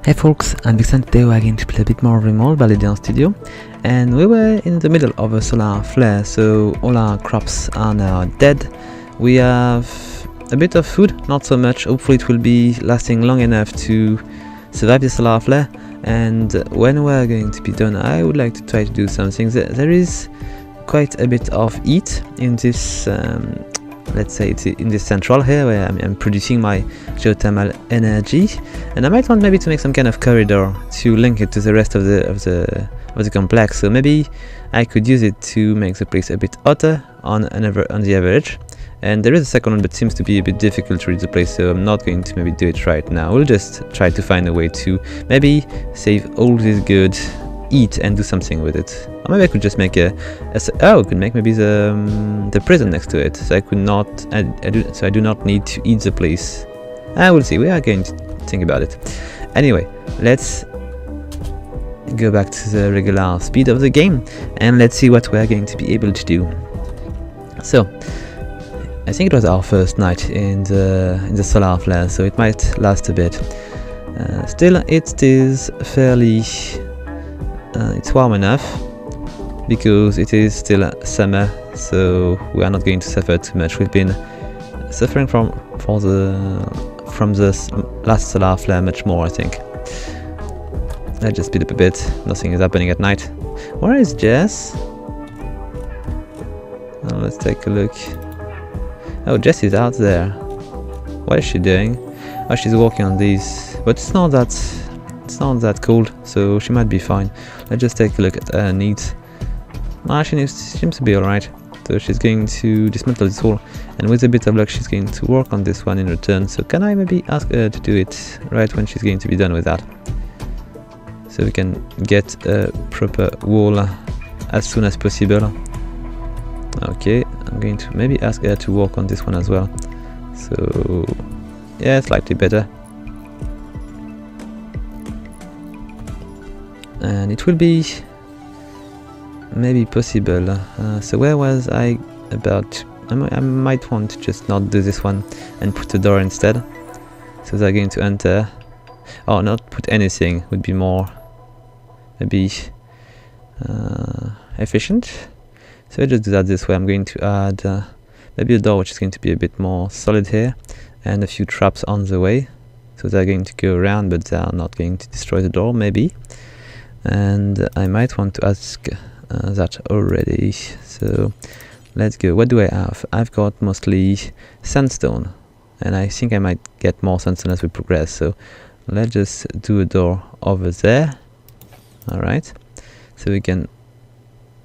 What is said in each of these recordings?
Hey folks, I'm Vixen. Today we're going to play a bit more RimWorld by the studio, and we were in the middle of a solar flare, so all our crops are now dead. We have a bit of food, not so much. Hopefully it will be lasting long enough to survive the solar flare, and when we're going to be done I would like to try to do something. There is quite a bit of heat in this let's say it's in this central here where I'm producing my geothermal energy, and I might want maybe to make some kind of corridor to link it to the rest of the complex. So maybe I could use it to make the place a bit hotter on the average. And there is a second one, but seems to be a bit difficult to reach the place, so I'm not going to maybe do it right now. We'll just try to find a way to maybe save all this good heat and do something with it. Or maybe I could just make I could make maybe the prison next to it, so I could not I do not need to eat the place. We'll see. We are going to think about it. Anyway, let's go back to the regular speed of the game and let's see what we're going to be able to do. So I think it was our first night in the solar flare, so it might last a bit. Still, it is fairly it's warm enough because it is still summer, so we are not going to suffer too much. We've been suffering from the last solar flare much more, I think. Let's just speed up a bit. Nothing is happening at night. Where is Jess? Let's take a look. Oh, Jess is out there. What is she doing? Oh, she's walking on these, but it's not that cold, so she might be fine. Let's just take a look at her needs. She seems to be alright. So she's going to dismantle this wall, and with a bit of luck she's going to work on this one in return. So can I maybe ask her to do it right when she's going to be done with that, so we can get a proper wall as soon as possible. Okay, I'm going to maybe ask her to work on this one as well. So yeah, slightly better. And it will be maybe possible. So where was I about? I might want to just not do this one and put a door instead, so they're going to enter. Or not put anything would be more maybe efficient. So I just do that this way. I'm going to add maybe a door which is going to be a bit more solid here, and a few traps on the way, so they're going to go around but they are not going to destroy the door maybe. And I might want to ask that already, so let's go. What do I have? I've got mostly sandstone, and I think I might get more sandstone as we progress, so let's just do a door over there. Alright, so we can...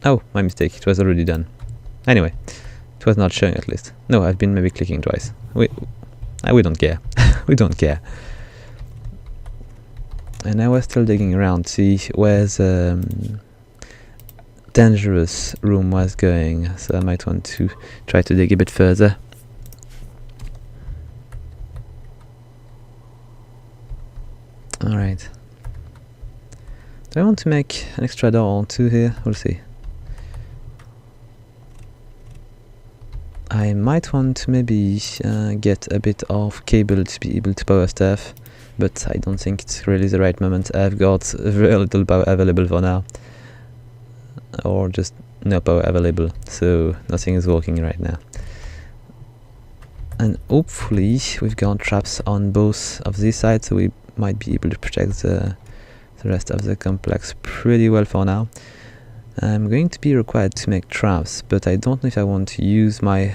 Oh, my mistake, it was already done. Anyway, it was not showing at least. No, I've been maybe clicking twice. We don't care. We don't care. And I was still digging around to see where the dangerous room was going, so I might want to try to dig a bit further. Alright. Do I want to make an extra door or two here? We'll see. I might want to maybe get a bit of cable to be able to power stuff, but I don't think it's really the right moment. I've got very little power available for now, or just no power available, so nothing is working right now. And hopefully we've got traps on both of these sides, so we might be able to protect the rest of the complex pretty well for now. I'm going to be required to make traps, but I don't know if I want to use my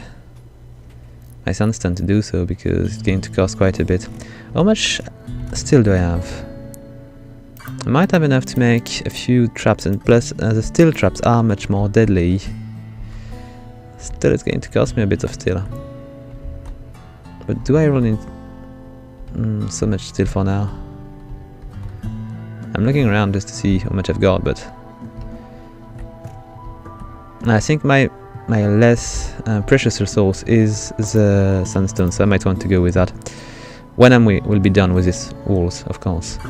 sandstone to do so, because it's going to cost quite a bit. How much steel do I have? I might have enough to make a few traps, and plus the steel traps are much more deadly. Still, it's going to cost me a bit of steel. But do I really need so much steel for now? I'm looking around just to see how much I've got, but I think my less precious resource is the sandstone, so I might want to go with that when we'll be done with these walls, of course.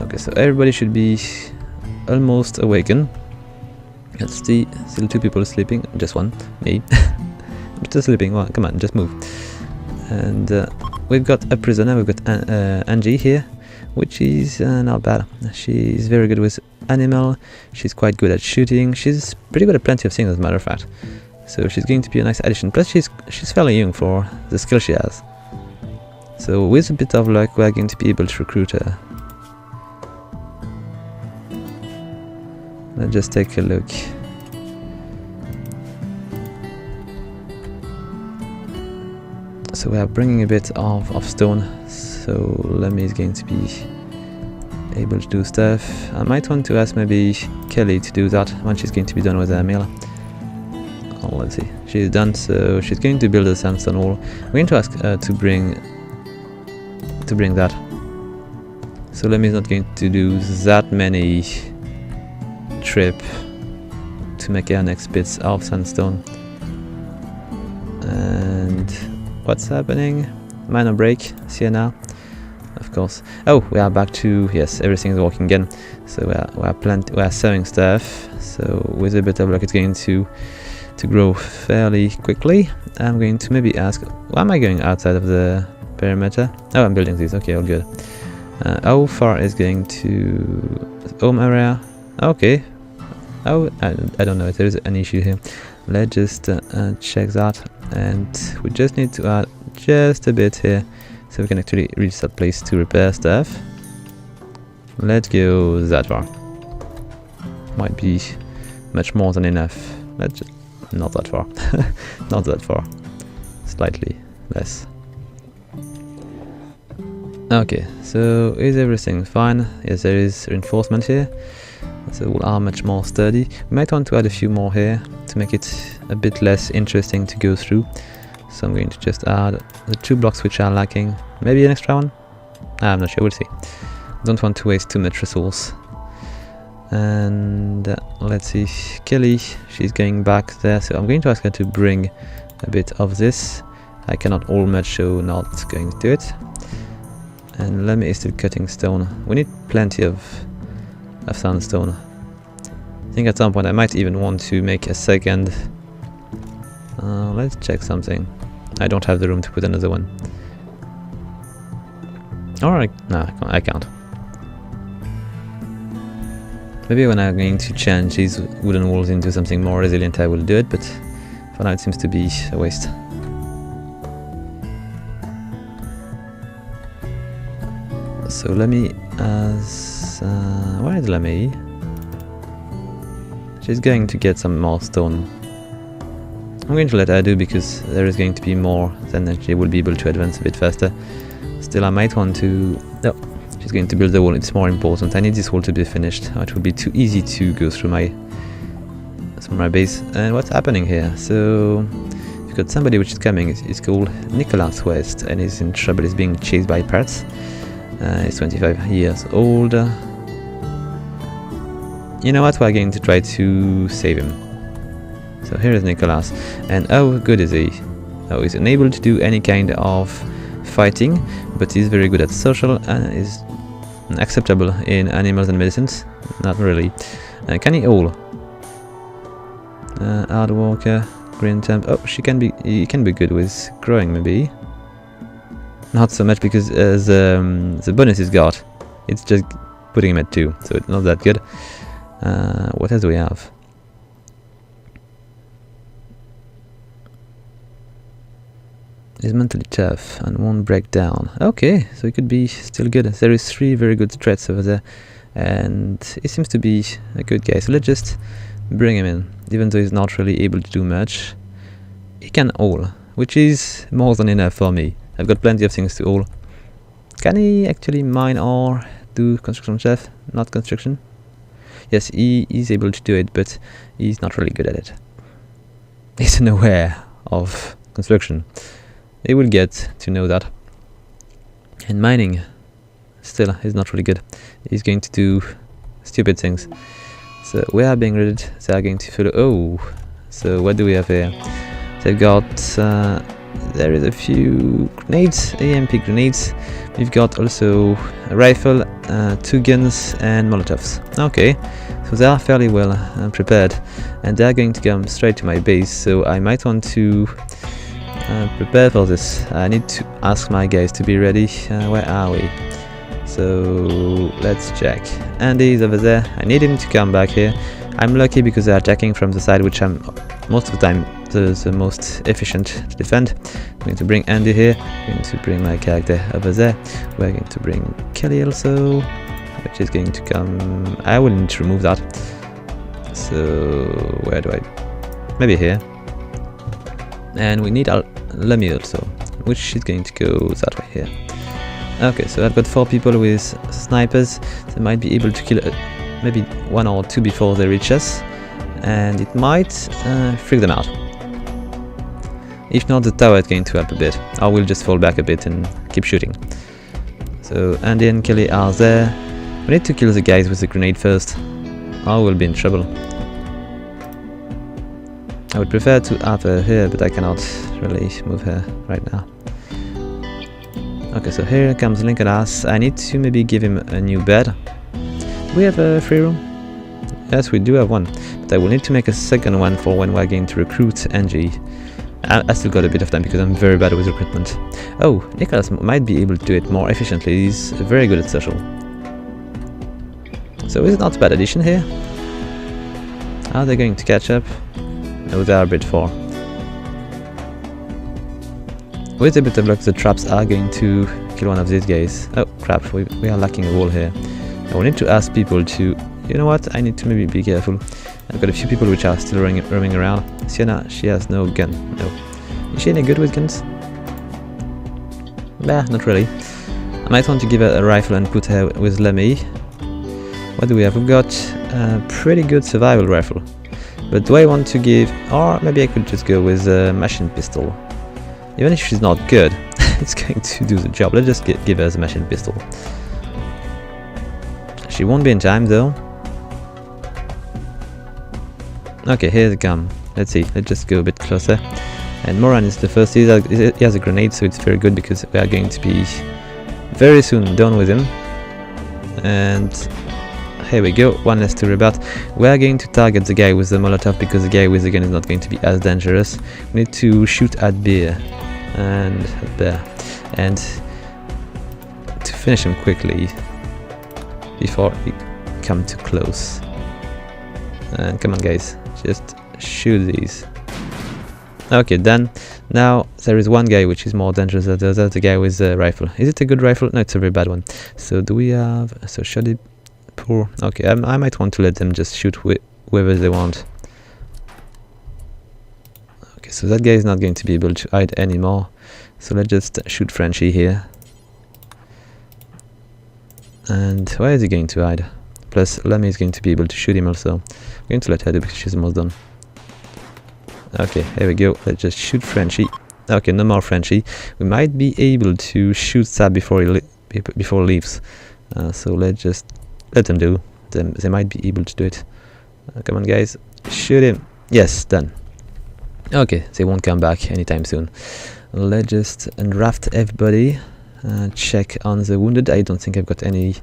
Okay, so everybody should be almost awakened. Let's see, still two people sleeping, just one, me. I'm still sleeping. Well, come on, just move. And we've got a prisoner, we've got Angie here, which is not bad. She's very good with animal, she's quite good at shooting, she's pretty good at plenty of things as a matter of fact. So she's going to be a nice addition, plus she's fairly young for the skill she has. So with a bit of luck we're going to be able to recruit her. Let's just take a look. So we are bringing a bit of stone, so Lemmy is going to be able to do stuff. I might want to ask maybe Kelly to do that when she's going to be done with her meal. Oh, let's see, she's done, so she's going to build a sandstone wall. I'm going to ask her to bring that. So Lemmy is not going to do that many trip to make her next bits of sandstone. And what's happening? Minor break, Sienna. Of course. Oh, we are back to, yes, everything is working again. So we are sewing stuff. So with a bit of luck, it's going to grow fairly quickly. I'm going to maybe ask, why am I going outside of the perimeter? Oh, I'm building these. Okay, all good. How far is going to home area? Okay. Oh, I don't know if there is an issue here. Let's just check that, and we just need to add just a bit here. So we can actually reach that place to repair stuff. Let's go that far. Might be much more than enough. Let's just, not that far. Not that far. Slightly less. Okay, so is everything fine? Yes, there is reinforcement here. So we are much more sturdy. We might want to add a few more here to make it a bit less interesting to go through. So I'm going to just add the 2 blocks which are lacking. Maybe an extra one? I'm not sure, we'll see. Don't want to waste too much resource. And let's see, Kelly, she's going back there. So I'm going to ask her to bring a bit of this. I cannot all much, so not going to do it. And Lemmy is still cutting stone. We need plenty of sandstone. I think at some point I might even want to make a second. Let's check something. I don't have the room to put another one. Alright, no, I can't. Maybe when I'm going to change these wooden walls into something more resilient I will do it, but for now it seems to be a waste. So Lemmy has... where is Lemmy? She's going to get some more stone. I'm going to let her do, because there is going to be more, then she will be able to advance a bit faster. Still I might want to... No, she's going to build the wall, it's more important. I need this wall to be finished, or it will be too easy to go through my base. And what's happening here? So you've got somebody which is coming, it's called Nicholas West, and he's in trouble, he's being chased by pirates. He's 25 years old. You know what, we're going to try to save him. So here is Nicholas, and how good is he? Oh, he's unable to do any kind of fighting, but he's very good at social and is acceptable in animals and medicines. Not really. Can he haul? Hard worker, green temp. Oh, he can be good with growing maybe. Not so much, because the bonus he's got, it's just putting him at 2, so it's not that good. What else do we have? He's mentally tough and won't break down. Okay, so he could be still good. There is 3 very good threats over there, and he seems to be a good guy. So let's just bring him in, even though he's not really able to do much. He can haul, which is more than enough for me. I've got plenty of things to haul. Can he actually mine or do construction chef? Not construction. Yes, he is able to do it, but he's not really good at it. He's unaware of construction. He will get to know that. And mining, still, he's not really good. He's going to do stupid things. So we are being raided. They are going to follow. Oh, so what do we have here? They've got... there is a few grenades, AMP grenades. We've got also a rifle, 2 guns and molotovs. Okay, so they are fairly well prepared, and they are going to come straight to my base, so I might want to prepare for this. I need to ask my guys to be ready. Where are we? So let's check. Andy's over there. I need him to come back here. I'm lucky because they're attacking from the side, which I'm most of the time the most efficient to defend. I'm going to bring Andy here. I'm going to bring my character over there. We're going to bring Kelly also, which is going to come. I will need to remove that. So where do I? Maybe here. And we need Lemmy also, which is going to go that way here. Okay, so I've got 4 people with snipers. They might be able to kill maybe 1 or 2 before they reach us, and it might freak them out. If not, the tower is going to help a bit. I will just fall back a bit and keep shooting. So Andy and Kelly are there. We need to kill the guys with the grenade first, or we'll be in trouble. I would prefer to have her here, but I cannot really move her right now. Okay, so here comes Lincoln. I need to maybe give him a new bed. Do we have a free room? Yes, we do have one, but I will need to make a second one for when we're going to recruit Angie. I still got a bit of time because I'm very bad with recruitment. Oh, Nicholas might be able to do it more efficiently. He's very good at social. So is it not a bad addition here? Are they going to catch up? No, they are a bit far. With a bit of luck, the traps are going to kill one of these guys. Oh crap, we are lacking a wall here. I will need to ask people to... You know what, I need to maybe be careful. I've got a few people which are still roaming around. Sienna, she has no gun. No. Is she any good with guns? Nah, not really. I might want to give her a rifle and put her with Lemmy. What do we have? We've got a pretty good survival rifle. But do I want to give... Or maybe I could just go with a machine pistol. Even if she's not good, it's going to do the job. Let's just give her the machine pistol. She won't be in time though. Okay, here they come. Let's see, let's just go a bit closer. And Moran is the first. He has a grenade, so it's very good because we are going to be very soon done with him. And here we go, one less to rebut. We are going to target the guy with the Molotov because the guy with the gun is not going to be as dangerous. We need to shoot at Bear and at Bear, and to finish him quickly before he come too close. And come on guys, just shoot these. Okay, done. Now there is one guy which is more dangerous than the other, the guy with the rifle. Is it a good rifle? No, it's a very bad one. So do we have... So should it... Poor. Okay, I might want to let them just shoot whoever they want. Okay, so that guy is not going to be able to hide anymore. So let's just shoot Frenchie here. And where is he going to hide? Plus, Lemmy is going to be able to shoot him also. I'm going to let her do because she's almost done. Okay, here we go. Let's just shoot Frenchie. Okay, no more Frenchie. We might be able to shoot Sab before he leaves. So let's just let them do. They might be able to do it. Come on, guys, shoot him. Yes, done. Okay, they won't come back anytime soon. Let's just unraft everybody. Check on the wounded. I don't think I've got any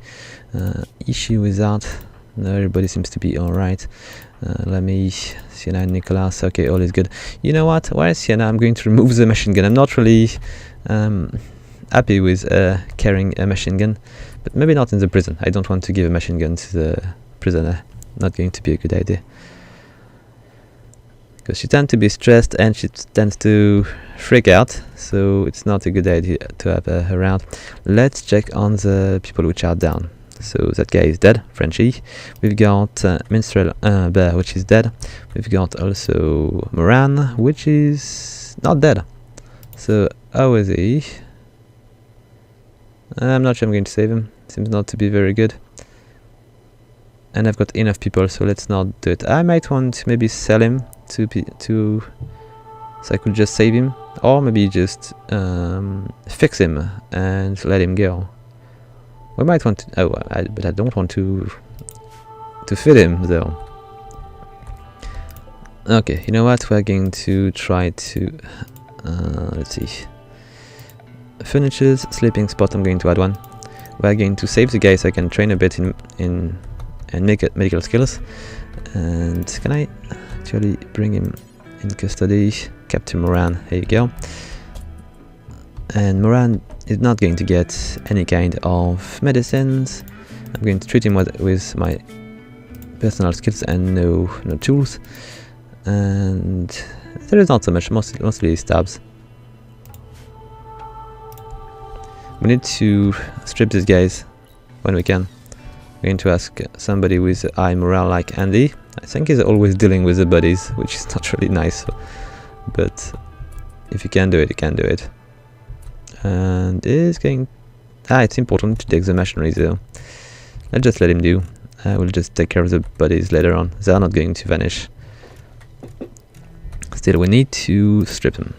issue with that. No, everybody seems to be alright. Let me... Sienna and Nicholas. Okay, all is good. You know what? Where is Sienna? I'm going to remove the machine gun. I'm not really happy with carrying a machine gun. But maybe not in the prison. I don't want to give a machine gun to the prisoner. Not going to be a good idea. Because she tends to be stressed and she tends to freak out, so it's not a good idea to have her around. Let's check on the people which are down. So that guy is dead, Frenchie. We've got Minstrel Bear, which is dead. We've got also Moran, which is not dead. So how is he? I'm not sure I'm going to save him. Seems not to be very good. And I've got enough people, so let's not do it. I might want to maybe sell him so I could just save him, or maybe just fix him and let him go. We might want to... but I don't want to feed him though. Okay, you know what? We're going to try to... let's see. Furniture's sleeping spot, I'm going to add one. We're going to save the guy so I can train a bit in medical skills. And can I actually bring him in custody? Captain Moran, here you go. And Moran is not going to get any kind of medicines. I'm going to treat him with my personal skills and no tools. And there is not so much, mostly stabs. We need to strip these guys when we can. We're going to ask somebody with high morale like Andy. I think he's always dealing with the bodies, which is not really nice. But if you can do it, you can do it. And is going... it's important to take the machinery though. Let's just let him do. I will just take care of the bodies later on. They are not going to vanish. Still, we need to strip them.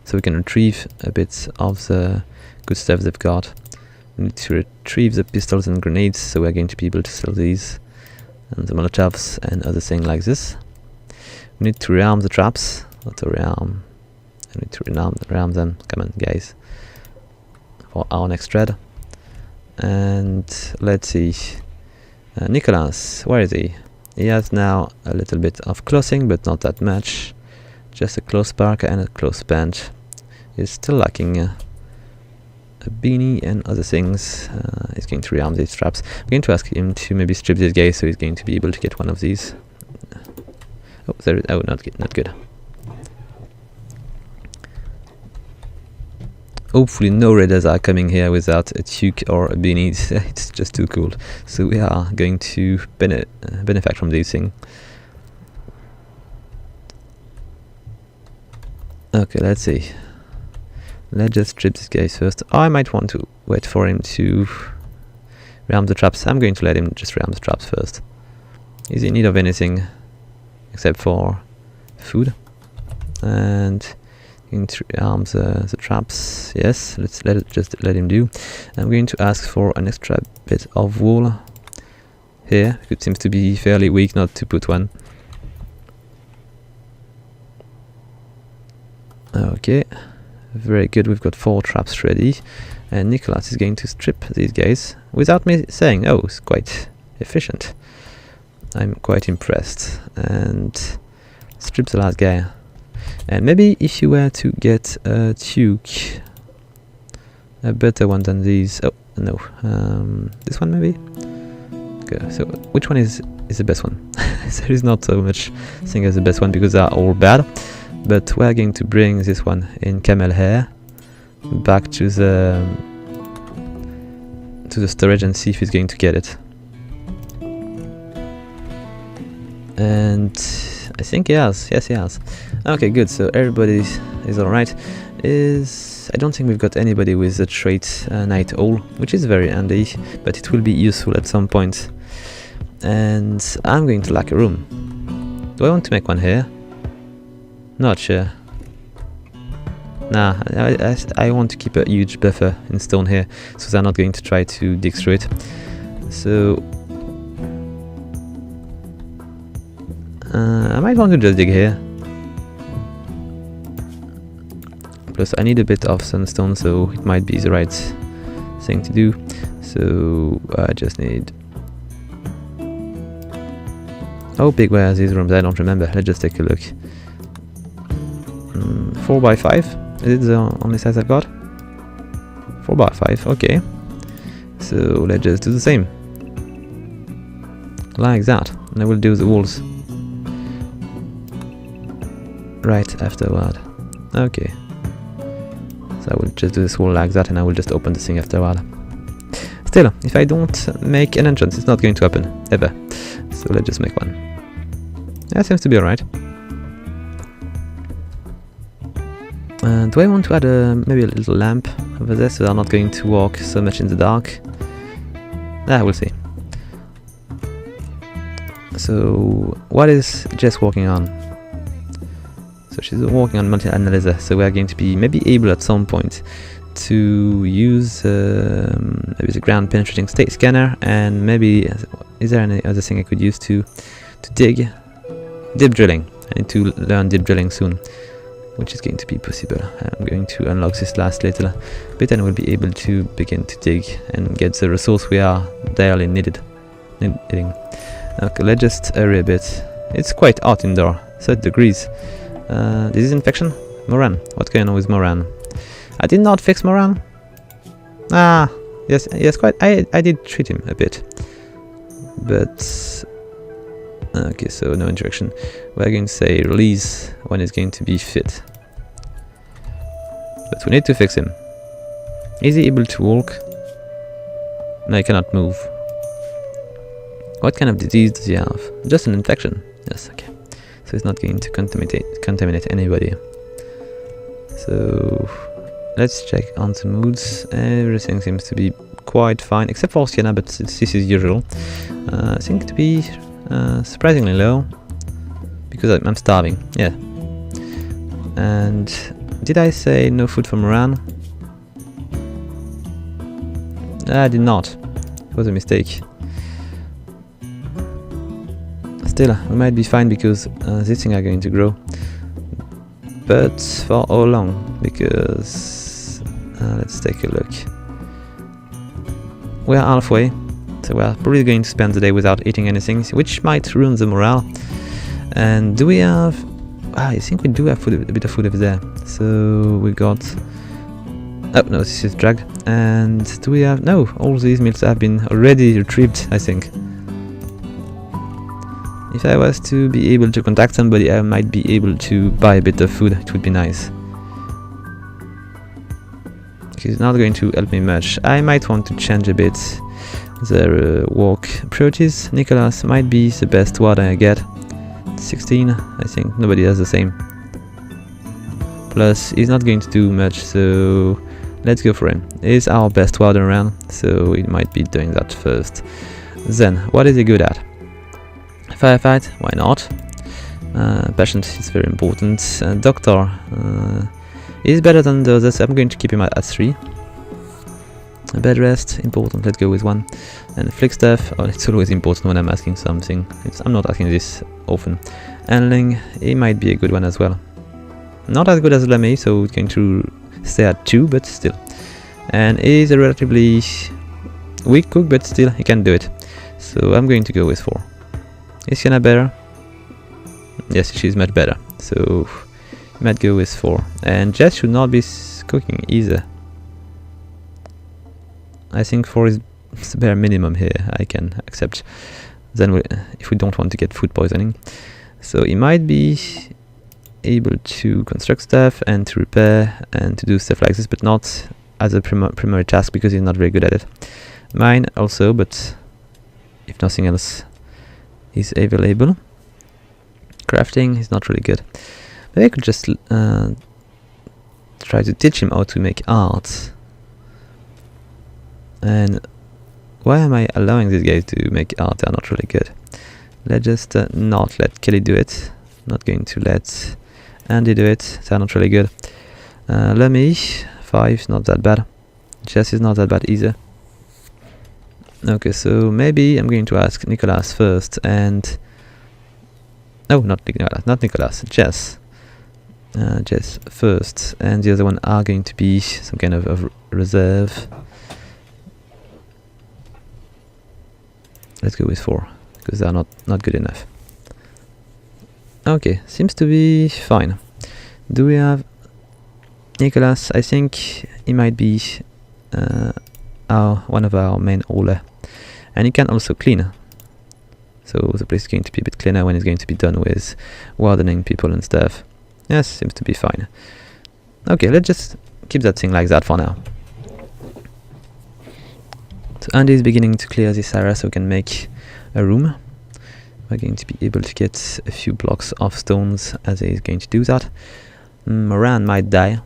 So we can retrieve a bit of the good stuff they've got. We need to retrieve the pistols and grenades, so we're going to be able to sell these. And the molotovs and other things like this. We need to rearm the traps. Not to rearm. I need to rearm them. Come on, guys. For our next thread. And let's see. Nicholas, where is he? He has now a little bit of clothing, but not that much. Just a close parka and a close pant. He's still lacking a beanie and other things. He's going to rearm these straps. I'm going to ask him to maybe strip this guy, so he's going to be able to get one of these. Oh, there is, oh, not good. Hopefully no raiders are coming here without a toque or a beanie. It's just too cool. So we are going to benefit from these things. Okay, let's see. Let's just strip this guy first. I might want to wait for him to rearm the traps. I'm going to let him just rearm the traps first. Is he in need of anything except for food? And going to rearm the traps. Yes, let's just let him do. I'm going to ask for an extra bit of wool here. It seems to be fairly weak not to put one. Okay, very good. We've got 4 traps ready, and Nicholas is going to strip these guys without me saying. Oh, it's quite efficient. I'm quite impressed. And strip the last guy. And maybe if you were to get a toque, a better one than these. Oh no, this one maybe. Okay, so which one is the best one? There is not so much thing as the best one because they are all bad. But we're going to bring this one in camel hair back to the storage and see if he's going to get it. And I think he has. Yes, he has. Okay, good. So everybody is all right. I don't think we've got anybody with the trait Night Owl, which is very handy, but it will be useful at some point. And I'm going to lack a room. Do I want to make one here? Not sure. Nah, I want to keep a huge buffer in stone here, so they're not going to try to dig through it. So I might want to just dig here. Plus I need a bit of sandstone, so it might be the right thing to do. So I just need... How big were these rooms? I don't remember. Let's just take a look. 4x5? Is it the only size I've got? 4x5, okay. So let's just do the same. Like that. And I will do the walls right afterward. Okay. So I will just do this wall like that, and I will just open the thing afterward. Still, if I don't make an entrance, it's not going to happen, ever. So let's just make one. That seems to be alright. Do I want to add maybe a little lamp over there so they're not going to walk so much in the dark? We'll see. So, what is Jess working on? So she's working on multi-analyzer, so we're going to be maybe able at some point to use maybe the ground penetrating scanner, and maybe, is there any other thing I could use to dig? Deep drilling. I need to learn deep drilling soon, which is going to be possible. I'm going to unlock this last little bit and we'll be able to begin to dig and get the resource we are direly needing. Okay, let's just hurry a bit. It's quite hot indoor, 30 degrees. Disease infection? Moran. What's going on with Moran? I did not fix morale. Ah, yes, quite. I did treat him a bit, but okay. So no interaction. We're going to say release when it's going to be fit. But we need to fix him. Is he able to walk? No, he cannot move. What kind of disease does he have? Just an infection. Yes, okay. So he's not going to contaminate anybody. So let's check on the moods. Everything seems to be quite fine, except for Sienna, but this is usual. Seems to be surprisingly low, because I'm starving. Yeah. And did I say no food for Moran? I did not. It was a mistake. Still, we might be fine because these things are going to grow. But for how long? Because let's take a look. We are halfway, so we are probably going to spend the day without eating anything, which might ruin the morale. And do we have? I think we do have food, a bit of food over there. So we got. Oh no, this is dragged. And do we have? No, all these meals have been already retrieved, I think. If I was to be able to contact somebody, I might be able to buy a bit of food. It would be nice. He's not going to help me much. I might want to change a bit their work priorities. Nicholas might be the best warden I get. 16, I think. Nobody has the same. Plus, he's not going to do much, so let's go for him. He's our best warden around, so he might be doing that first. Then, what is he good at? Firefight, why not? Patient is very important. Doctor is better than the others. I'm going to keep him at 3. Bed rest, important, let's go with 1. And flick stuff, oh, it's always important when I'm asking something. I'm not asking this often. Handling, he might be a good one as well. Not as good as Lemay, so it's going to stay at 2, but still. And he's a relatively weak cook, but still, he can do it. So I'm going to go with 4. Is Sienna better? Yes, she's much better. So I might go with 4. And Jess should not be cooking either. I think 4 is the bare minimum here. I can accept. Then if we don't want to get food poisoning. So he might be able to construct stuff and to repair and to do stuff like this, but not as a primary task because he's not very good at it. Mine also, but if nothing else is available. Crafting is not really good. Maybe I could just try to teach him how to make art. And why am I allowing these guys to make art? They're not really good. Let's just not let Kelly do it. Not going to let Andy do it. They're not really good. Lemmy, 5, not that bad. Jess is not that bad either. Okay, so maybe I'm going to ask Nicholas first and... No, not Nicholas, Jess. Jess first, and the other one are going to be some kind of reserve. Let's go with 4, because they're not good enough. Okay, seems to be fine. Do we have Nicholas? I think he might be one of our main hauler. And he can also clean. So the place is going to be a bit cleaner when it's going to be done with wardening people and stuff. Yes, seems to be fine. Okay, let's just keep that thing like that for now. So Andy is beginning to clear this area so we can make a room. We're going to be able to get a few blocks of stones as he's going to do that. Moran might die.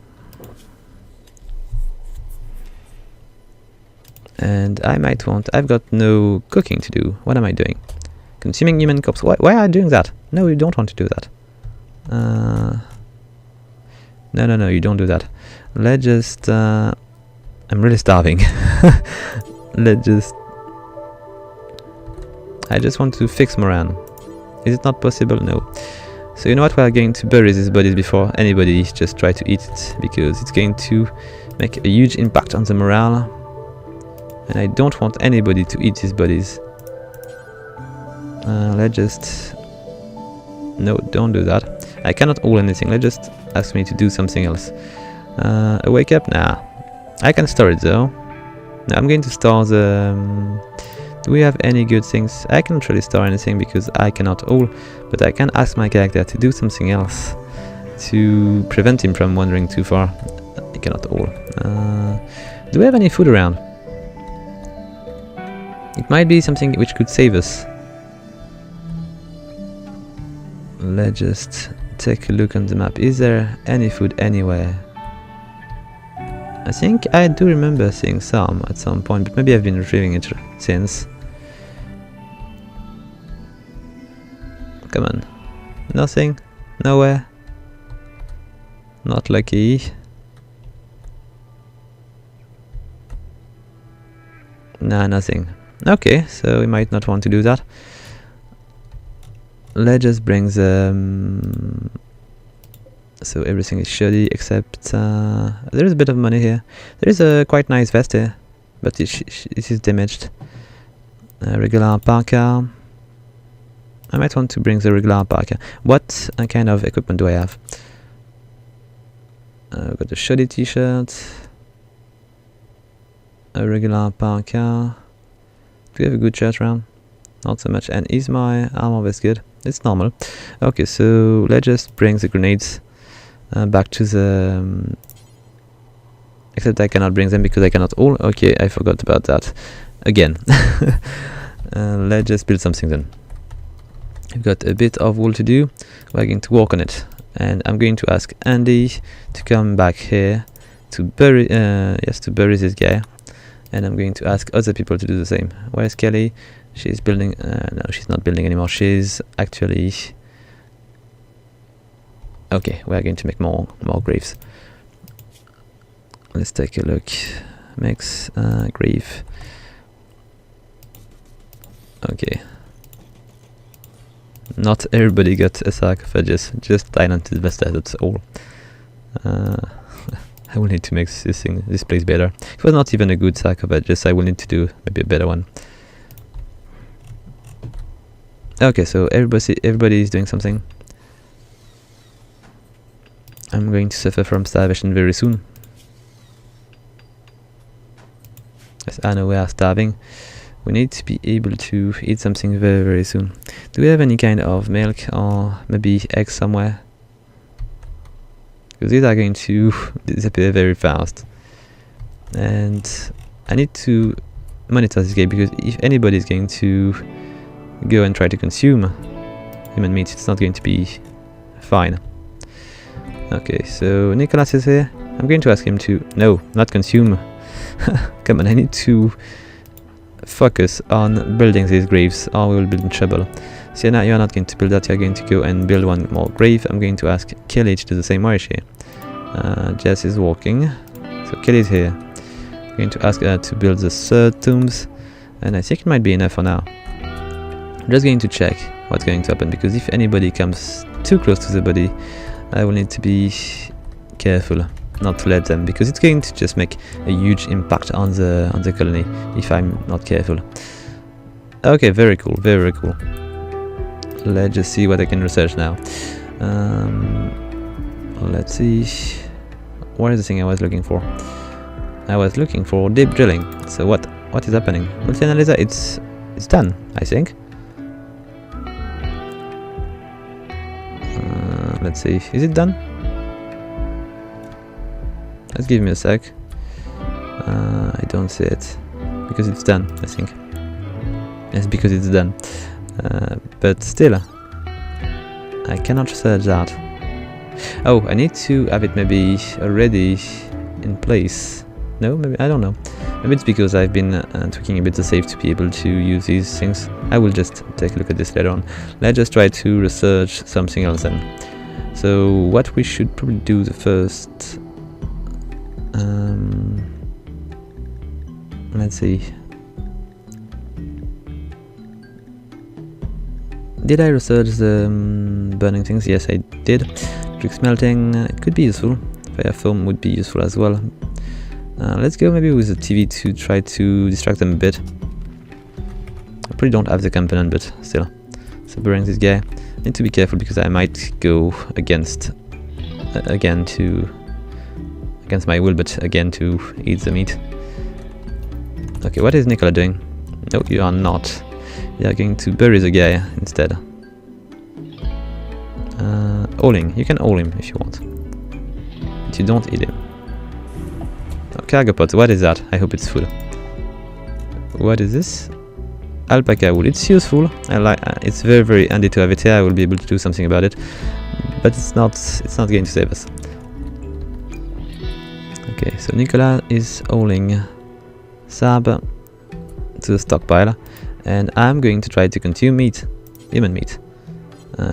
And I might want... I've got no cooking to do. What am I doing? Consuming human corpse. Why are you doing that? No, you don't want to do that. No, you don't do that. Let's just... I'm really starving. Let's just... I just want to fix Moran. Is it not possible? No. So you know what? We are going to bury these bodies before anybody just try to eat it. Because it's going to make a huge impact on the morale. And I don't want anybody to eat these bodies. Let's just... No, don't do that. I cannot haul anything. Let's just ask me to do something else. A wake up? Nah. I can store it though. Now I'm going to store the... do we have any good things? I cannot really store anything because I cannot all, but I can ask my character to do something else to prevent him from wandering too far. I cannot all. Do we have any food around? It might be something which could save us. Let's just take a look on the map. Is there any food anywhere? I think I do remember seeing some at some point, but maybe I've been retrieving it since. Come on. Nothing? Nowhere? Not lucky. Nah, nothing. Okay, so we might not want to do that. Let's just bring the... so everything is shoddy except... there is a bit of money here. There is a quite nice vest here, but it is damaged. Regular parka. I might want to bring the regular parka. What kind of equipment do I have? I've got a shoddy t-shirt. A regular parka. Do we have a good shirt around? Not so much. And is my armor vest good? It's normal. Okay, so let's just bring the grenades back to the... except I cannot bring them because I cannot all. Okay, I forgot about that. Again. Let's just build something then. We've got a bit of wool to do. We're going to work on it. And I'm going to ask Andy to come back here to bury... yes, to bury this guy. And I'm going to ask other people to do the same. Where's Kelly? She's building... no, she's not building anymore. She's actually... okay, we're going to make more graves. Let's take a look. Makes grave. Okay. Not everybody got a sarcophagus, just talented, that's all. I will need to make this place better. It was not even a good sarcophagus, I will need to do maybe a better one. Okay, so everybody is doing something. I'm going to suffer from starvation very soon. Yes, I know we are starving. We need to be able to eat something very, very soon. Do we have any kind of milk or maybe eggs somewhere? Because these are going to disappear very fast. And I need to monitor this game because if anybody is going to go and try to consume human meat, it's not going to be fine. Okay, so Nicholas is here. I'm going to ask him to... no, not consume. Come on, I need to focus on building these graves or we will be in trouble. Sienna, you're not going to build that, you're going to go and build one more grave. I'm going to ask Kelly to do the same. Where is she? Jess is walking. So Kelly's here. I'm going to ask her to build the third tombs. And I think it might be enough for now. I'm just going to check what's going to happen because if anybody comes too close to the body, I will need to be careful not to let them, because it's going to just make a huge impact on the colony if I'm not careful. Okay, very cool, very cool. Let's just see what I can research now. Let's see. What is the thing I was looking for? I was looking for deep drilling. So what is happening? Multi-analyzer, it's done, I think. Let's see. Is it done? Let's give me a sec. I don't see it because it's done, I think. Yes, because it's done. But still, I cannot research that. Oh, I need to have it maybe already in place. No, maybe, I don't know. Maybe it's because I've been tweaking a bit the save to be able to use these things. I will just take a look at this later on. Let's just try to research something else then. So what we should probably do the first... let's see. Did I research the burning things? Yes, I did. Brick smelting could be useful. Fire foam would be useful as well. Let's go maybe with the TV to try to distract them a bit. I probably don't have the component, but still. So burying this guy. I need to be careful because I might go against again against my will, but again to eat the meat. Okay, what is Nicola doing? No, you are not. You are going to bury the guy instead. Hauling. You can haul him if you want. But you don't eat him. Oh, cargo pot. What is that? I hope it's food. What is this? Alpaca wool. It's useful. I like. It's very, very handy to have it here. I will be able to do something about it, but it's not going to save us. Okay, so Nicola is hauling Sab to the stockpile, and I'm going to try to consume meat, human meat.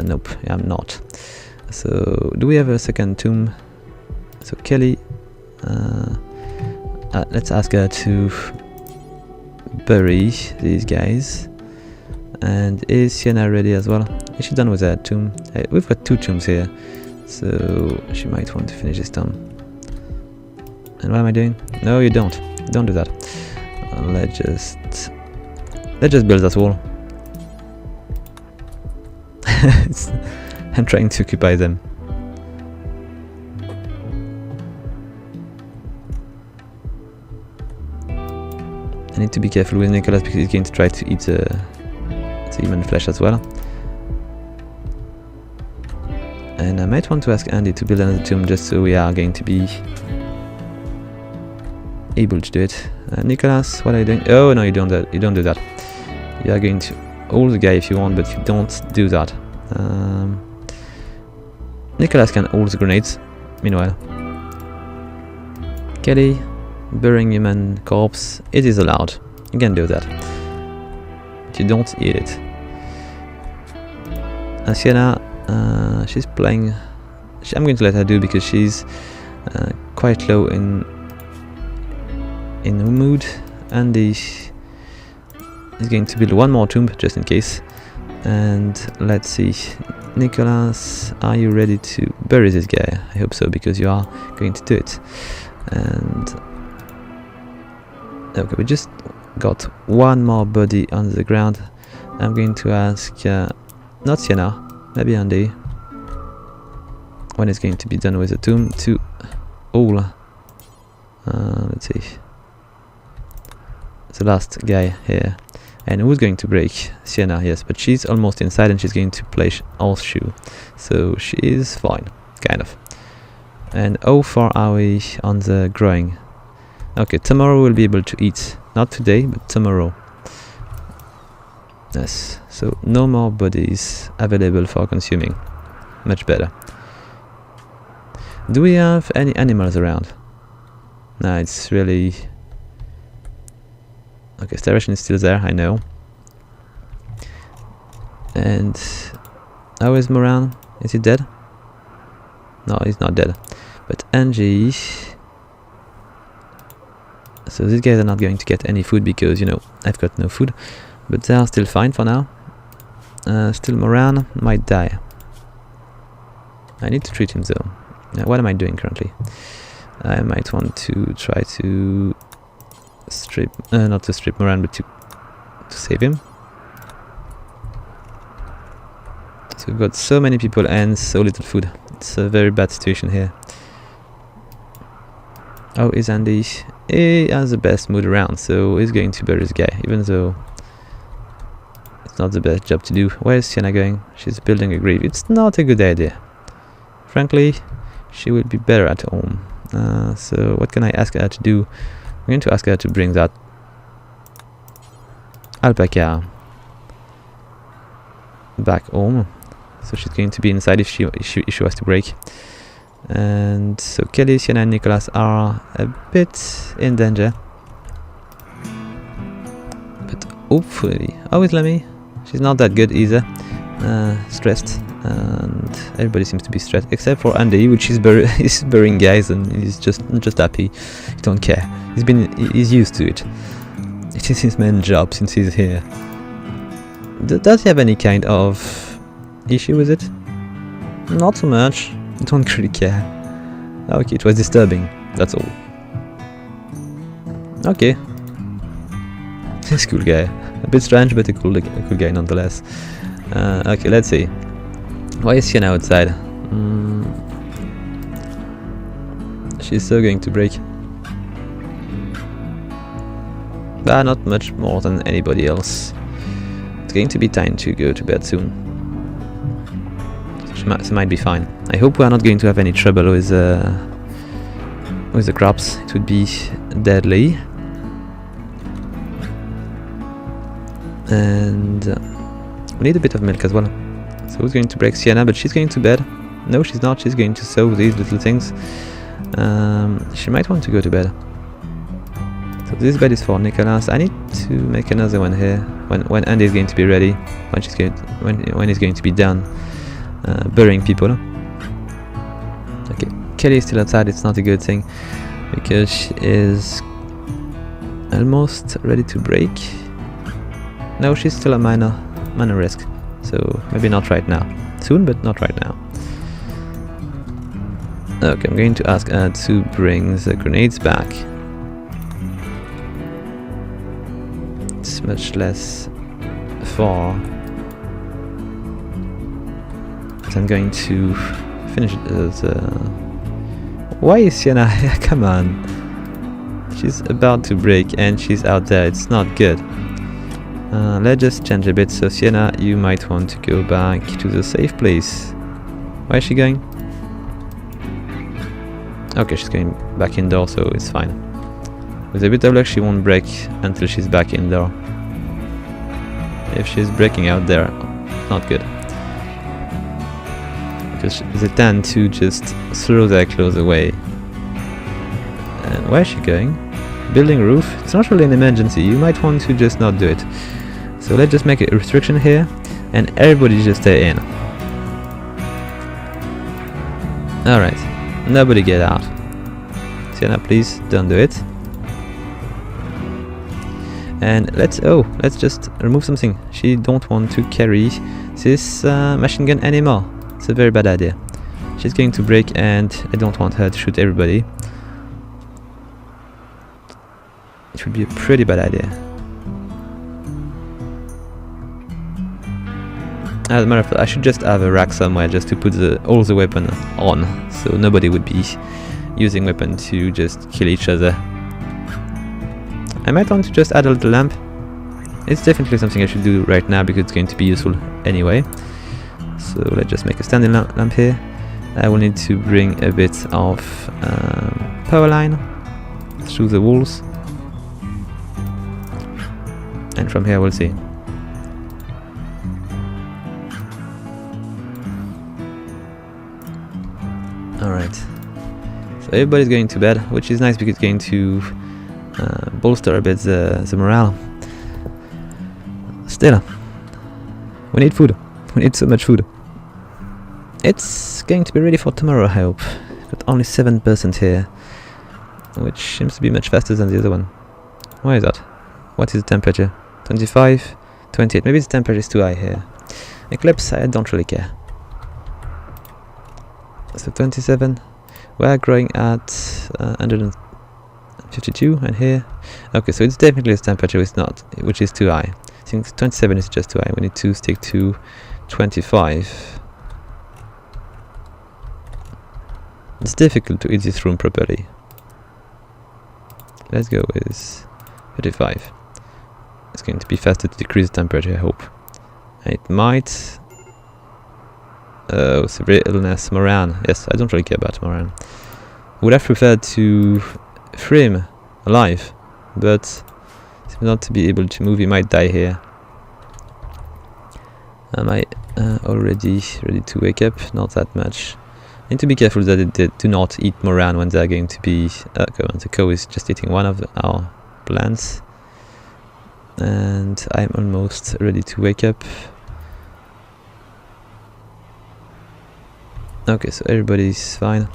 Nope, I'm not. So, do we have a second tomb? So Kelly, let's ask her to bury these guys. And is Sienna ready as well? Is she done with that tomb? We've got 2 tombs here, so she might want to finish this tomb. And what am I doing? No, you don't. Don't do that. Let's just build that wall. I'm trying to occupy them. I need to be careful with Nicholas because he's going to try to eat the human flesh as well. And I might want to ask Andy to build another tomb just so we are going to be able to do it. Nicholas, what are you doing? Oh no, you don't do that. You are going to hold the guy if you want, but you don't do that. Nicholas can hold the grenades. Meanwhile, Kelly, burying human corpse. It is allowed. You can do that, but you don't eat it. Sienna, she's playing. I'm going to let her do because she's quite low in mood. Andy is going to build one more tomb just in case. And let's see, Nicholas, are you ready to bury this guy? I hope so, because you are going to do it. And okay, we just got one more body on the ground. I'm going to ask not Sienna, maybe Andy, when it's going to be done with the tomb, to all let's see, the last guy here. And who's going to break? Sienna, yes, but she's almost inside and she's going to play horseshoe, so she is fine, kind of. And how far are we on the growing? Okay, tomorrow we'll be able to eat. Not today, but tomorrow. Yes, so no more bodies available for consuming. Much better. Do we have any animals around? No, it's really... Okay, starvation is still there, I know. And how is Moran? Is he dead? No, he's not dead. But Angie... So these guys are not going to get any food because, you know, I've got no food. But they are still fine for now. Still Moran might die. I need to treat him though. What am I doing currently? I might want to try to... strip, not to strip Moran, but to save him. So we've got so many people and so little food. It's a very bad situation here. Oh, is Andy? He has the best mood around, so he's going to bury this guy, even though it's not the best job to do. Where is Sienna going? She's building a grave. It's not a good idea. Frankly, she would be better at home. So what can I ask her to do? I'm going to ask her to bring that alpaca back home. So she's going to be inside if she was to break. And so Kelly, Sienna and Nicholas are a bit in danger. But hopefully... Oh, is Lemmy? She's not that good either. Stressed. And everybody seems to be stressed. Except for Andy, which is he's burying guys and he's just happy. He don't care. He's used to it. It is his main job since he's here. Does he have any kind of issue with it? Not so much. I don't really care. Okay, it was disturbing. That's all. Okay. He's a cool guy. A bit strange, but a cool guy nonetheless. Okay, let's see. Why is Sienna outside? She's so going to break. But not much more than anybody else. It's going to be time to go to bed soon. She might be fine. I hope we are not going to have any trouble with the crops. It would be deadly. And we need a bit of milk as well. So who's going to break? Sienna, but she's going to bed. No, she's not. She's going to sow these little things. She might want to go to bed. So this bed is for Nicholas. I need to make another one here when Andy is going to be ready. When he's going to be done burying people. Okay, Kelly is still outside. It's not a good thing because she is almost ready to break. No, she's still a minor risk. So maybe not right now. Soon, but not right now. Okay, I'm going to ask her to bring the grenades back. It's much less far. So I'm going to finish the... Why is Sienna here? Come on. She's about to break and she's out there. It's not good. Let's just change a bit. So Sienna, you might want to go back to the safe place. Where is she going? Okay, she's going back indoor, so it's fine. With a bit of luck, she won't break until she's back indoor. If she's breaking out there, not good. Because they tend to just throw their clothes away. And where is she going? Building roof. It's not really an emergency. You might want to just not do it. So let's just make a restriction here, and everybody just stay in. Alright. Nobody get out. Sienna, please don't do it. And let's just remove something. She don't want to carry this machine gun anymore. It's a very bad idea. She's going to break and I don't want her to shoot everybody. It would be a pretty bad idea. As a matter of fact, I should just have a rack somewhere just to put all the weapon on, so nobody would be using weapon to just kill each other. I might want to just add a little lamp. It's definitely something I should do right now because it's going to be useful anyway. So let's just make a standing lamp here. I will need to bring a bit of power line through the walls. And from here we'll see. Alright, so everybody's going to bed, which is nice because it's going to bolster a bit the morale. Still, we need food. We need so much food. It's going to be ready for tomorrow, I hope. But only 7% here, which seems to be much faster than the other one. Why is that? What is the temperature? 25, 28. Maybe the temperature is too high here. Eclipse, I don't really care. So 27, we are growing at 152, and here, okay, so it's definitely the temperature which is too high. I think 27 is just too high. We need to stick to 25. It's difficult to eat this room properly. Let's go with 35. It's going to be faster to decrease the temperature, I hope. And it might. Oh, severe illness, Moran. Yes, I don't really care about Moran. Would have preferred to free him alive, but seems not to be able to move. He might die here. Am I already ready to wake up? Not that much. Need to be careful that they do not eat Moran when they're going to be... come on, the cow is just eating one of our plants. And I'm almost ready to wake up. Okay, so everybody's fine.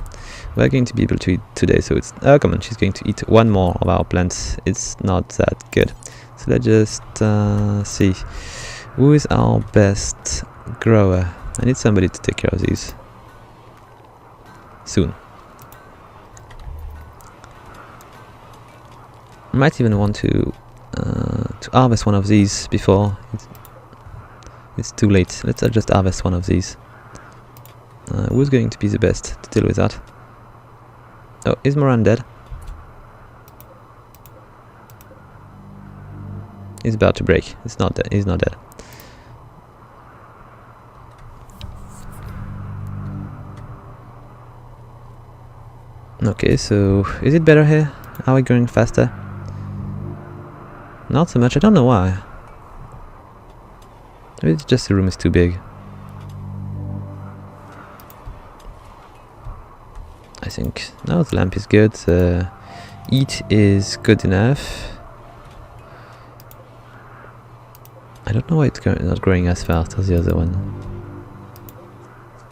We're going to be able to eat today, so it's... Oh, come on, she's going to eat one more of our plants. It's not that good. So let's just see. Who is our best grower? I need somebody to take care of these. Soon. I might even want to harvest one of these before it's too late. Let's just harvest one of these. Who's going to be the best to deal with that? Oh, is Moran dead? He's about to break. It's not dead. He's not dead. Okay, so is it better here? Are we going faster? Not so much. I don't know why. Maybe it's just the room is too big. I think no, the lamp is good. The eat is good enough. I don't know why it's not growing as fast as the other one.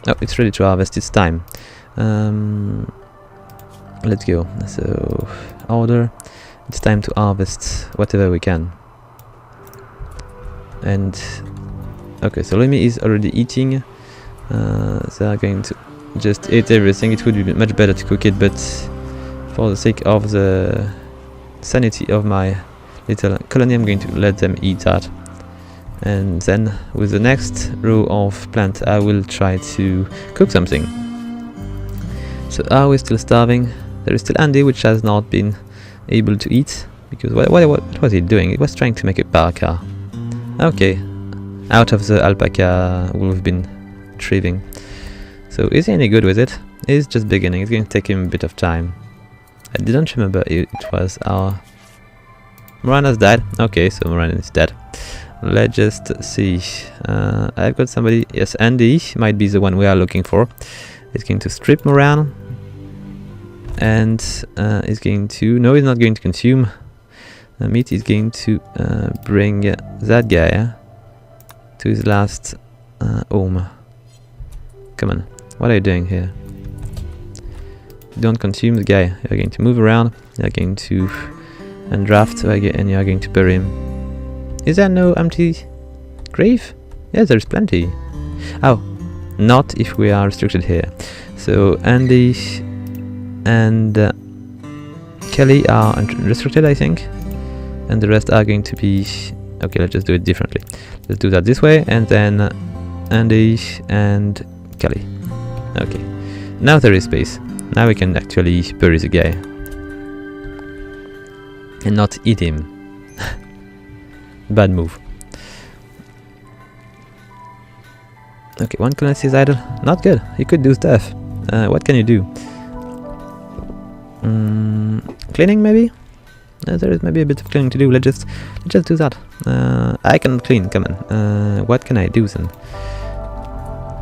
Oh, it's ready to harvest. It's time. Let's go. So order. It's time to harvest whatever we can. And okay, so Lemmy is already eating. They are going to just eat everything. It would be much better to cook it, but for the sake of the sanity of my little colony, I'm going to let them eat that. And then with the next row of plant, I will try to cook something. So are we still starving? There is still Andy, which has not been able to eat, because what was he doing? He was trying to make a parka. Okay, out of the alpaca we've been retrieving. So is he any good with it? He's just beginning. It's going to take him a bit of time. I didn't remember it was our... Moran has died. Okay, so Moran is dead. Let's just see. I've got somebody. Yes, Andy might be the one we are looking for. He's going to strip Moran. And he's going to... No, he's not going to consume meat. He's going to bring that guy to his last home. Come on. What are you doing here? Don't consume the guy. You're going to move around. You're going to undraft and you're going to bury him. Is there no empty grave? Yes, there's plenty. Oh, not if we are restricted here. So Andy and Kelly are restricted, I think, and the rest are going to be... Okay, let's just do it differently. Let's do that this way, and then Andy and Kelly. Okay, now there is space. Now we can actually bury the guy and not eat him. Bad move. Okay, one colonist is idle. Not good. You could do stuff. What can you do? Cleaning maybe? There is maybe a bit of cleaning to do. Let's just do that. I can clean. Come on. What can I do then?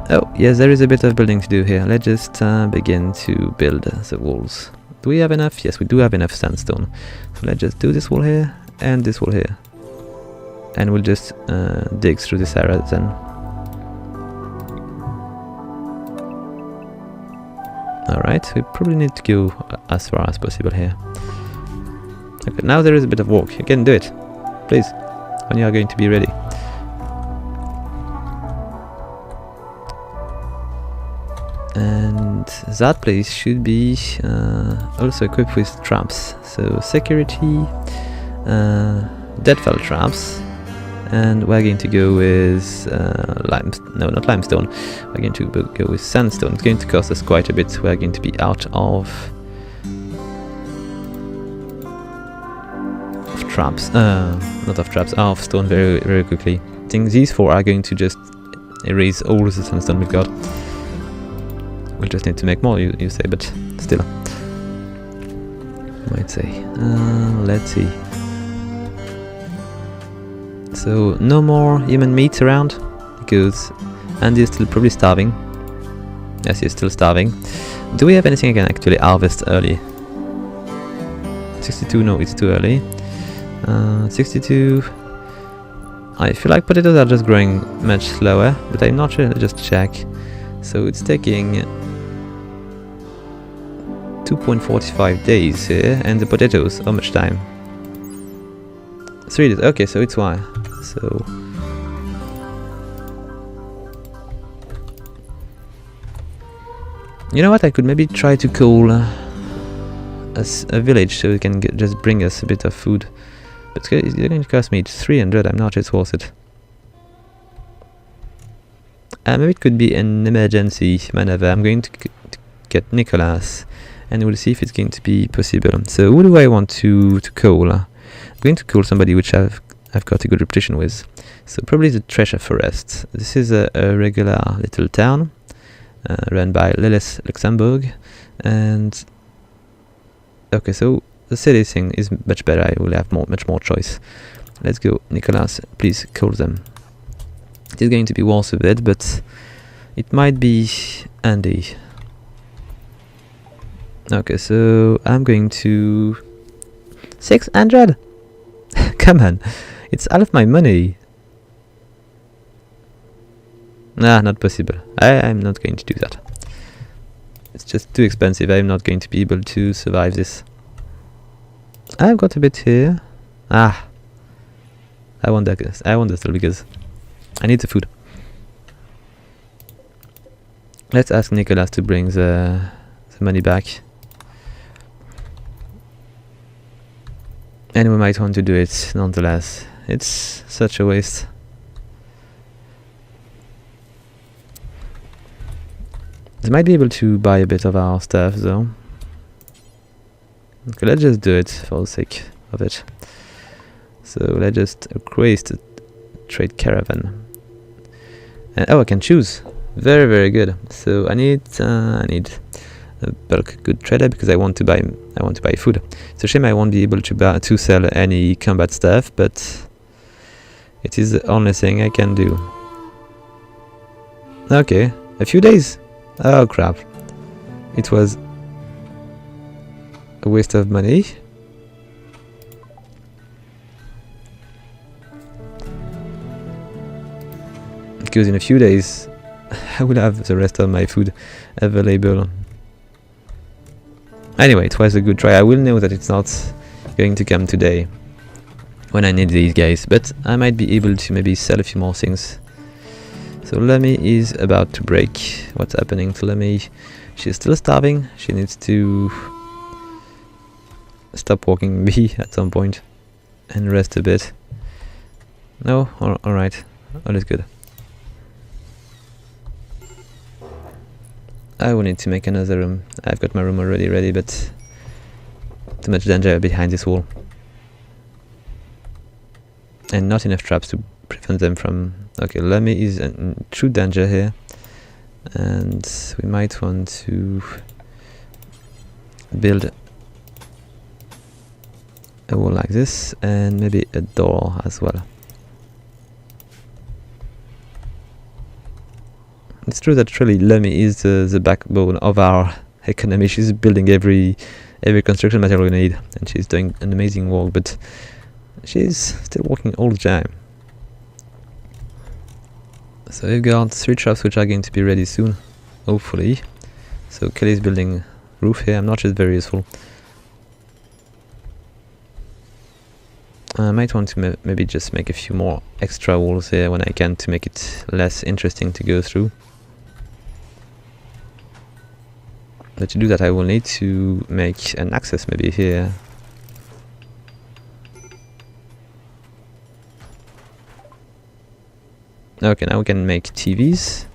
Oh yes, there is a bit of building to do here. Let's just begin to build the walls. Do we have enough? Yes, we do have enough sandstone. So let's just do this wall here and this wall here, and we'll just dig through this area then. Alright, we probably need to go as far as possible here. Okay, now there is a bit of work. You can do it. Please, when you are going to be ready. And that place should be also equipped with traps. So security, deadfall traps, and we're going to go with not limestone. We're going to go with sandstone. It's going to cost us quite a bit. We're going to be out of traps. Not of traps. Of stone very very quickly. I think these four are going to just erase all the sandstone we've got. We'll just need to make more, you say, but still. Might say. Let's see. So no more human meat around, because Andy is still probably starving. Yes, he's still starving. Do we have anything I can actually harvest early? 62, no, it's too early. 62. I feel like potatoes are just growing much slower, but I'm not sure. Let's just check. So it's taking 2.45 days here, and the potatoes, how much time? 3 days. Okay, so it's why. So you know what? I could maybe try to call a village so it can just bring us a bit of food. But it's going to cost me 300. I'm not sure it's worth it. Maybe it could be an emergency maneuver. I'm going to get Nicholas and we'll see if it's going to be possible. So who do I want to call? I'm going to call somebody which I've got a good reputation with. So probably the Treasure Forest. This is a regular little town run by Lilith Luxembourg, and okay, so the city thing is much better. I will have much more choice. Let's go, Nicholas. Please call them. It is going to be worth a bit, but it might be handy. Okay, so I'm going to 600. Come on, it's half my money. Nah, not possible. I'm not going to do that. It's just too expensive. I'm not going to be able to survive this. I've got a bit here. Ah, I want that. I want this because I need the food. Let's ask Nicholas to bring the money back. And we might want to do it nonetheless. It's such a waste. They might be able to buy a bit of our stuff though. Okay, let's just do it for the sake of it. So let's just request a trade caravan. And oh, I can choose. Very, very good. So I need a bulk good trader because I want to buy food. It's a shame I won't be able to sell any combat stuff, but it is the only thing I can do. Okay, a few days. Oh crap! It was a waste of money. Because in a few days I will have the rest of my food available. Anyway, it was a good try. I will know that it's not going to come today when I need these guys, but I might be able to maybe sell a few more things. So Lemmy is about to break. What's happening to Lemmy? She's still starving. She needs to stop walking me at some point and rest a bit. No? Alright. All is good. I will need to make another room. I've got my room already ready, but too much danger behind this wall. And not enough traps to prevent them from... Okay, Lemmy is in true danger here. And we might want to build a wall like this, and maybe a door as well. It's true that really Lemmy is the backbone of our economy. She's building every construction material we need, and she's doing an amazing work, but she's still working all the time. So we've got 3 traps which are going to be ready soon, hopefully. So Kelly's building roof here. I'm not sure it's very useful. I might want to maybe just make a few more extra walls here when I can to make it less interesting to go through. But to do that I will need to make an access maybe here. Okay, now we can make TVs.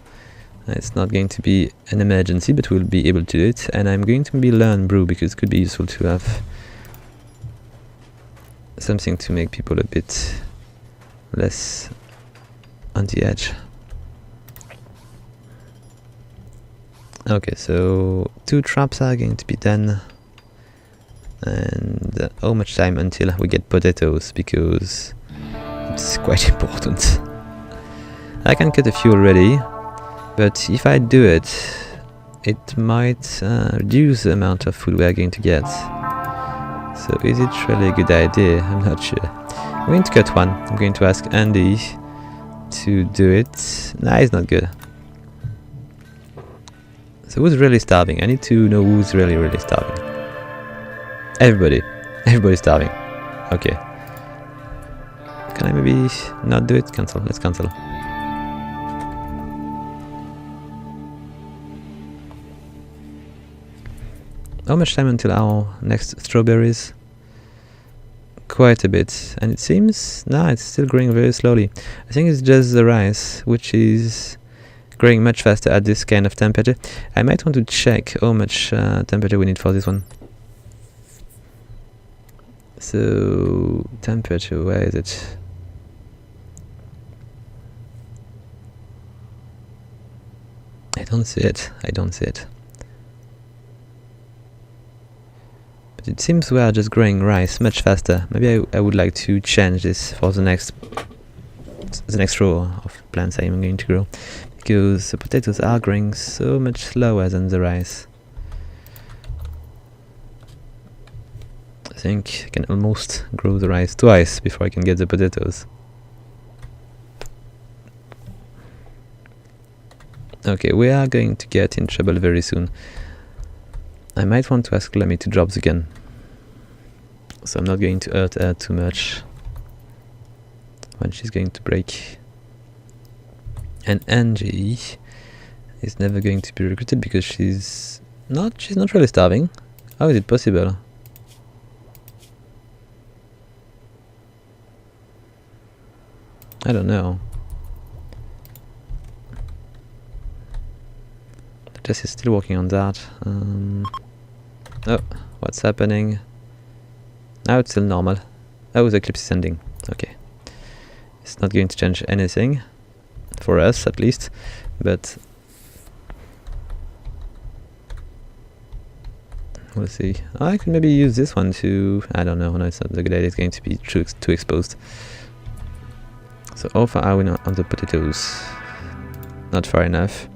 It's not going to be an emergency, but we'll be able to do it. And I'm going to maybe learn brew because it could be useful to have something to make people a bit less on the edge. Okay, so 2 traps are going to be done. And how much time until we get potatoes, because it's quite important. I can cut a few already, but if I do it, it might reduce the amount of food we are going to get. So is it really a good idea? I'm not sure. I'm going to cut one. I'm going to ask Andy to do it. Nah, it's not good. So who's really starving? I need to know who's really starving. Everybody. Everybody's starving. Okay. Can I maybe not do it? Cancel. Let's cancel. How much time until our next strawberries? Quite a bit. And it seems... Nah, it's still growing very slowly. I think it's just the rice, which is growing much faster at this kind of temperature. I might want to check how much temperature we need for this one. So temperature, where is it? I don't see it. I don't see it. But it seems we are just growing rice much faster. Maybe I would like to change this for the next row of plants I'm going to grow, because the potatoes are growing so much slower than the rice. I think I can almost grow the rice twice before I can get the potatoes. Okay, we are going to get in trouble very soon. I might want to ask Lemmy to drop the gun, so I'm not going to hurt her too much when she's going to break. And Angie is never going to be recruited because she's not really starving. How is it possible? I don't know. Jess is still working on that. Oh, what's happening? Now it's still normal. Oh, the eclipse is ending. Okay. It's not going to change anything. For us, at least. But we'll see. I could maybe use this one to... I don't know. No, it's not a good idea. It's going to be too exposed. So how far are we on the potatoes? Not far enough.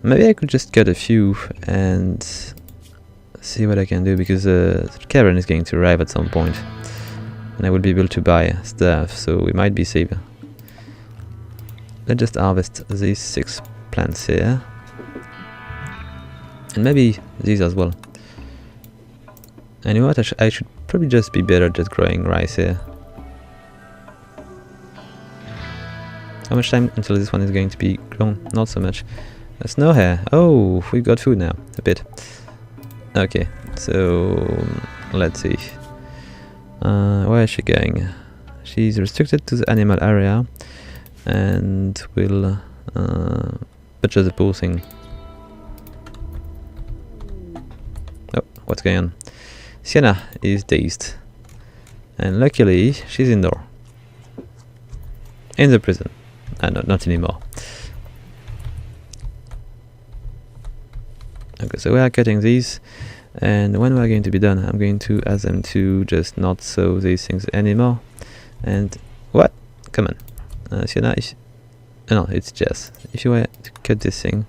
Maybe I could just cut a few and see what I can do, because the caravan is going to arrive at some point and I will be able to buy stuff, so we might be safe. Let's just harvest these 6 plants here, and maybe these as well. And you know what, I should probably just be better just growing rice here. How much time until this one is going to be grown? Not so much. Snow here. Oh, we've got food now. A bit. Okay, so let's see. Where is she going? She's restricted to the animal area and will butcher the poor thing. Oh, what's going on? Sienna is dazed, and luckily she's indoor. In the prison. No, not anymore. Okay, so we are cutting these, and when we are going to be done, I'm going to ask them to just not sow these things anymore. And what? Come on, Sienna. No, it's Jess. If you were to cut this thing,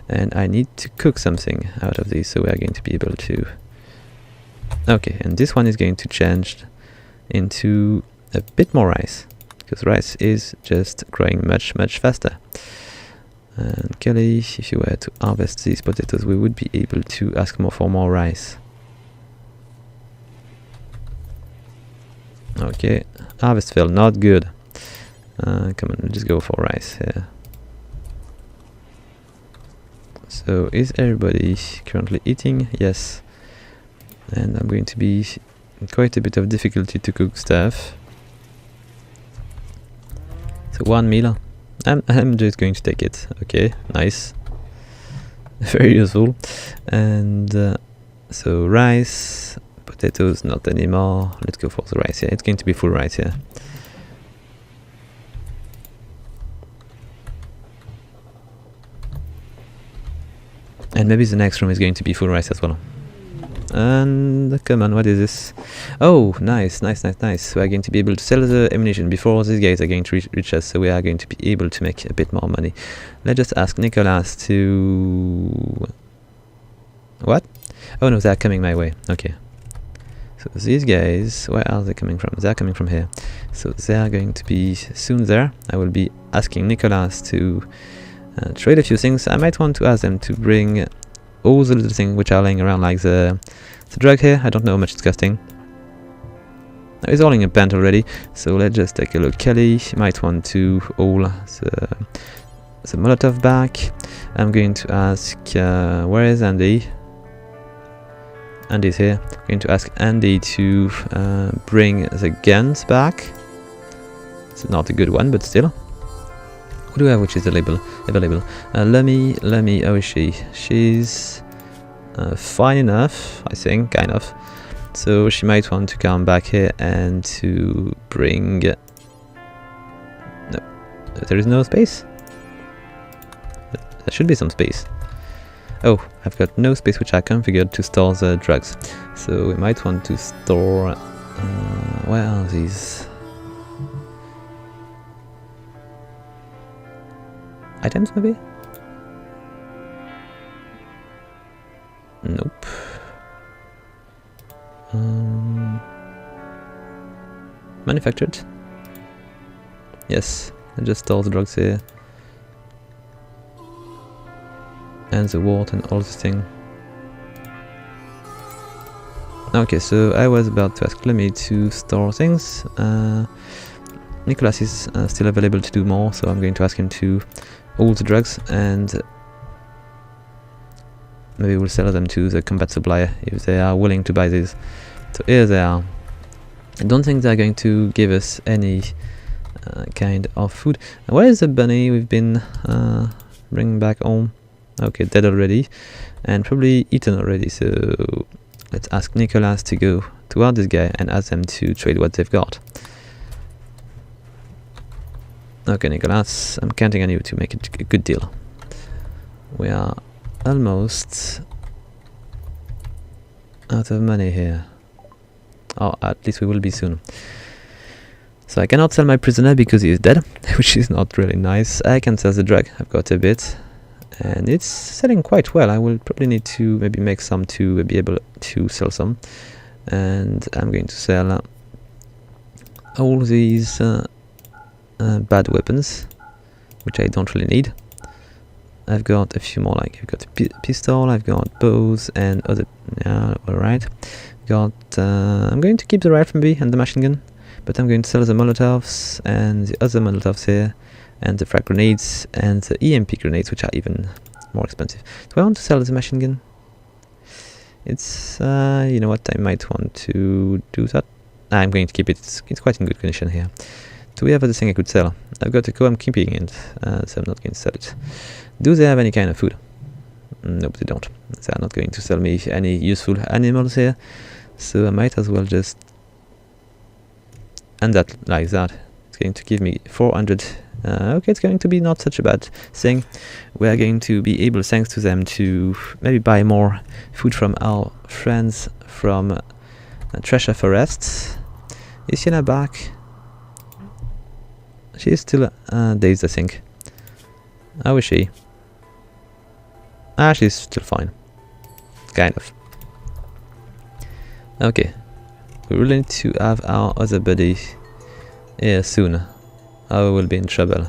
and I need to cook something out of these, so we are going to be able to. Okay, and this one is going to change into a bit more rice, because rice is just growing much faster. And Kelly, if you were to harvest these potatoes, we would be able to ask for more rice. Okay, harvest failed, not good. Come on, we'll just go for rice here. So, is everybody currently eating? Yes. And I'm going to be in quite a bit of difficulty to cook stuff. So 1 meal. I'm just going to take it. Okay, nice. Very useful. And so rice, potatoes, not anymore. Let's go for the rice here. It's going to be full rice here. And maybe the next room is going to be full rice as well. And come on, what is this? Oh, nice. We are going to be able to sell the ammunition before these guys are going to reach us, so we are going to be able to make a bit more money. Let's just ask Nicholas to... What? Oh no, they are coming my way. Okay. So these guys, where are they coming from? They are coming from here. So they are going to be soon there. I will be asking Nicholas to trade a few things. I might want to ask them to bring all the little things which are laying around, like the drug here. I don't know how much it's costing. It's all in a pant already, so let's just take a look. Kelly might want to haul the Molotov back. I'm going to ask, where is Andy? Andy's here. I'm going to ask Andy to bring the guns back. It's not a good one, but still. Who do I have which is available? Lemmy, how is she? She's fine enough, I think, kind of. So she might want to come back here and to bring... No, there is no space? There should be some space. Oh, I've got no space which I configured to store the drugs. So we might want to store... where are these? Items, maybe? Nope. Manufactured? Yes, I just store the drugs here. And the water and all this thing. Okay, so I was about to ask Lemmy to store things. Nicholas is still available to do more, so I'm going to ask him to hold the drugs, and maybe we'll sell them to the combat supplier if they are willing to buy these. So here they are. I don't think they're going to give us any kind of food. Where is the bunny we've been bringing back home? Okay, dead already, and probably eaten already, so let's ask Nicholas to go toward this guy and ask them to trade what they've got. Okay, Nicholas, I'm counting on you to make it a good deal. We are almost out of money here. Oh, at least we will be soon. So I cannot sell my prisoner because he is dead, which is not really nice. I can sell the drug, I've got a bit. And it's selling quite well. I will probably need to maybe make some to be able to sell some. And I'm going to sell all these bad weapons, which I don't really need. I've got a few more, like I've got a pistol, I've got bows and other... Yeah, alright. I'm going to keep the rifle and the machine gun, but I'm going to sell the Molotovs and the other Molotovs here, and the frag grenades and the EMP grenades, which are even more expensive. Do I want to sell the machine gun? It's you know what, I might want to do that. I'm going to keep it. It's quite in good condition here. Do we have other thing I could sell? I've got a co, I'm keeping it, so I'm not going to sell it. Do they have any kind of food? Nope, they don't. They are not going to sell me any useful animals here, so I might as well just end that like that. It's going to give me 400. Okay, it's going to be not such a bad thing. We are going to be able, thanks to them, to maybe buy more food from our friends from Treasure Forests. Is Sienna back? She is still dazed, I think. How is she? Ah, she's still fine. Kind of. Okay. We really need to have our other buddy here soon. I will be in trouble.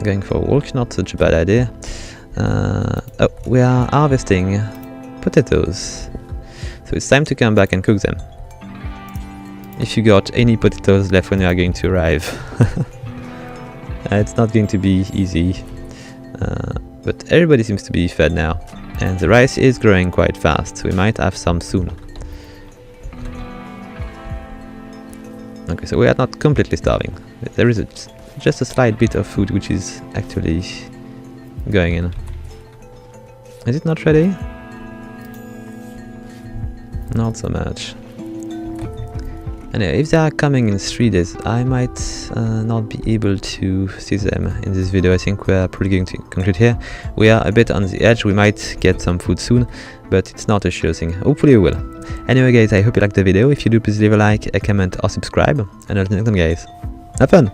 Going for a walk, not such a bad idea. Oh, we are harvesting potatoes. So it's time to come back and cook them. If you got any potatoes left when you are going to arrive. It's not going to be easy. But everybody seems to be fed now. And the rice is growing quite fast, so we might have some soon. Okay, so we are not completely starving. There is just a slight bit of food which is actually going in. Is it not ready? Not so much. Anyway, if they are coming in 3 days, I might not be able to see them in this video. I think we are probably going to conclude here. We are a bit on the edge. We might get some food soon, but it's not a sure thing. Hopefully we will. Anyway guys, I hope you liked the video. If you do, please leave a like, a comment or subscribe. And until next time guys, have fun!